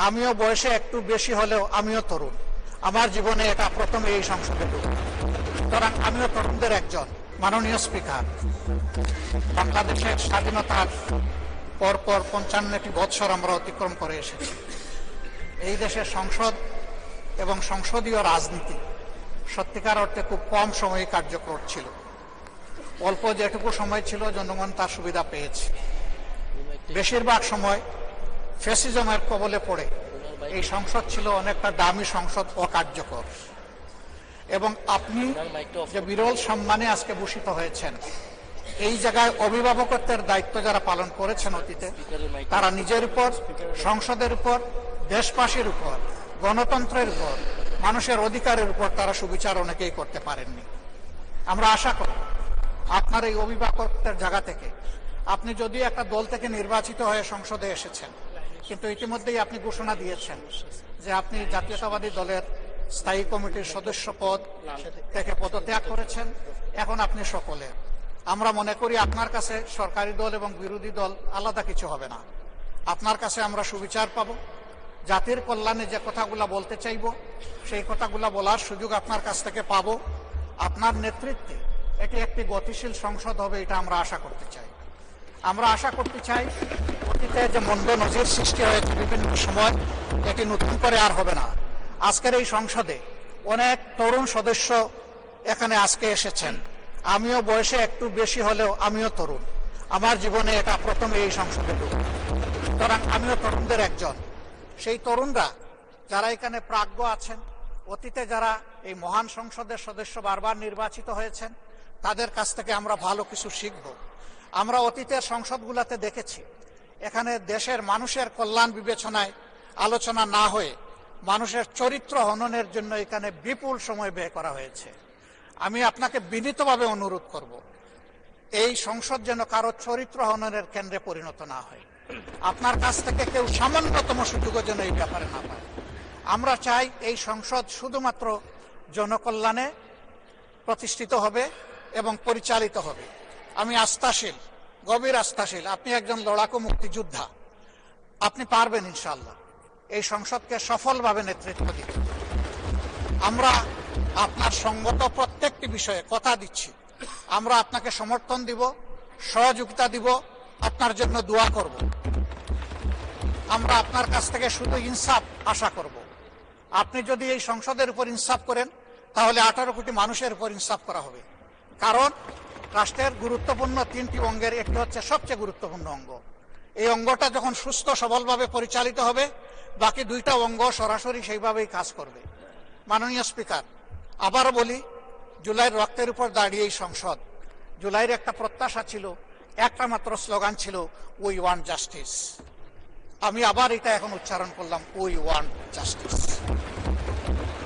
আমিও বয়সে একটু বেশি হলেও আমিও তরুণ। আমার জীবনে এটা প্রথম এই সংসদে ঢুকা, সুতরাং আমিও তরুণদের একজন। মাননীয় স্পিকার, বাংলাদেশের স্বাধীনতার পরপর 55টি বৎসর আমরা অতিক্রম করে এসেছি। এই দেশের সংসদ এবং সংসদীয় রাজনীতি সত্যিকার অর্থে খুব কম সময়ে কার্যকর ছিল। অল্প যেটুকু সময় ছিল জনগণ তার সুবিধা পেয়েছে। বেশিরভাগ সময় ফ্যাসিজমের কবলে পড়ে এই সংসদ ছিল অনেকটা দামি সংসদ, অকার্যকর। এবং আপনি যে বিরল সম্মানে আজকে ভূষিত হয়েছেন, এই জায়গায় অভিভাবকত্বের দায়িত্ব যারা পালন করেছেন অতীতে, তারা নিজের উপর, সংসদের উপর, দেশবাসীর উপর, গণতন্ত্রের উপর, মানুষের অধিকারের উপর তারা সুবিচার অনেকেই করতে পারেননি। আমরা আশা করি আপনার এই অভিভাবকত্বের জায়গা থেকে, আপনি যদিও একটা দল থেকে নির্বাচিত হয়ে সংসদে এসেছেন, কিন্তু ইতিমধ্যেই আপনি ঘোষণা দিয়েছেন যে আপনি জাতীয়তাবাদী দলের স্থায়ী কমিটির সদস্য পদ থেকে পদত্যাগ করেছেন। এখন আপনি সকলে, আমরা মনে করি আপনার কাছে সরকারি দল এবং বিরোধী দল আলাদা কিছু হবে না। আপনার কাছে আমরা সুবিচার পাব, জাতির কল্যাণে যে কথাগুলো বলতে চাইব সেই কথাগুলো বলার সুযোগ আপনার কাছ থেকে পাব। আপনার নেতৃত্বে এটি একটি গতিশীল সংসদ হবে, এটা আমরা আশা করতে চাই। আমরা আশা করতে চাই অতীতে যে মন্দ নজির সৃষ্টি হয়েছে বিভিন্ন সময়, এটি নতুন করে আর হবে না। আজকের এই সংসদে অনেক তরুণ সদস্য এখানে আজকে এসেছেন। আমিও বয়সে একটু বেশি হলেও আমিও তরুণ। আমার জীবনে এটা প্রথম এই সংসদে ঢুকা, সুতরাং আমিও তরুণদের একজন। সেই তরুণরা যারা এখানে প্রাজ্ঞ আছেন, অতীতে যারা এই মহান সংসদের সদস্য বারবার নির্বাচিত হয়েছেন, তাদের কাছ থেকে আমরা ভালো কিছু শিখব। আমরা অতীতের সংসদগুলোতে দেখেছি, এখানে দেশের মানুষের কল্যাণ বিবেচনায় আলোচনা না হয়ে মানুষের চরিত্র হননের জন্য এখানে বিপুল সময় ব্যয় করা হয়েছে। আমি আপনাকে বিনীতভাবে অনুরোধ করব, এই সংসদ যেন কারো চরিত্র হননের কেন্দ্রে পরিণত না হয়। আপনার কাছ থেকে কেউ সামান্যতম সুযোগও যেন এই ব্যাপারে না পায়। আমরা চাই এই সংসদ শুধুমাত্র জনকল্যাণে প্রতিষ্ঠিত হবে এবং পরিচালিত হবে। আমি আস্থাশীল, গভীর আস্থাশীল, আপনি একজন লড়াকু মুক্তিযোদ্ধা, আপনি পারবেন ইনশাআল্লাহ এই সংসদকে সফলভাবে নেতৃত্ব দিতে। আমরা আপনার সঙ্গত প্রত্যেকটি বিষয়ে কথা দিচ্ছি, আমরা আপনাকে সমর্থন দিব, সহযোগিতা দিব, আপনার জন্য দোয়া করব। আমরা আপনার কাছ থেকে শুধু ইনসাফ আশা করব। আপনি যদি এই সংসদের উপর ইনসাফ করেন, তাহলে 18 কোটি মানুষের উপর ইনসাফ করা হবে। কারণ রাষ্ট্রের গুরুত্বপূর্ণ 3টি অঙ্গের একটি হচ্ছে সবচেয়ে গুরুত্বপূর্ণ অঙ্গ। এই অঙ্গটা যখন সুস্থ সবলভাবে পরিচালিত হবে, বাকি 2টা অঙ্গ সরাসরি সেইভাবেই কাজ করবে। মাননীয় স্পিকার, আবারও বলি, জুলাইয়ের রক্তের উপর দাঁড়িয়ে এই সংসদ, জুলাইয়ের একটা প্রত্যাশা ছিল, একটা মাত্র স্লোগান ছিল, উই ওয়ান্ট জাস্টিস। আমি আবার এটা এখন উচ্চারণ করলাম, উই ওয়ান্ট জাস্টিস।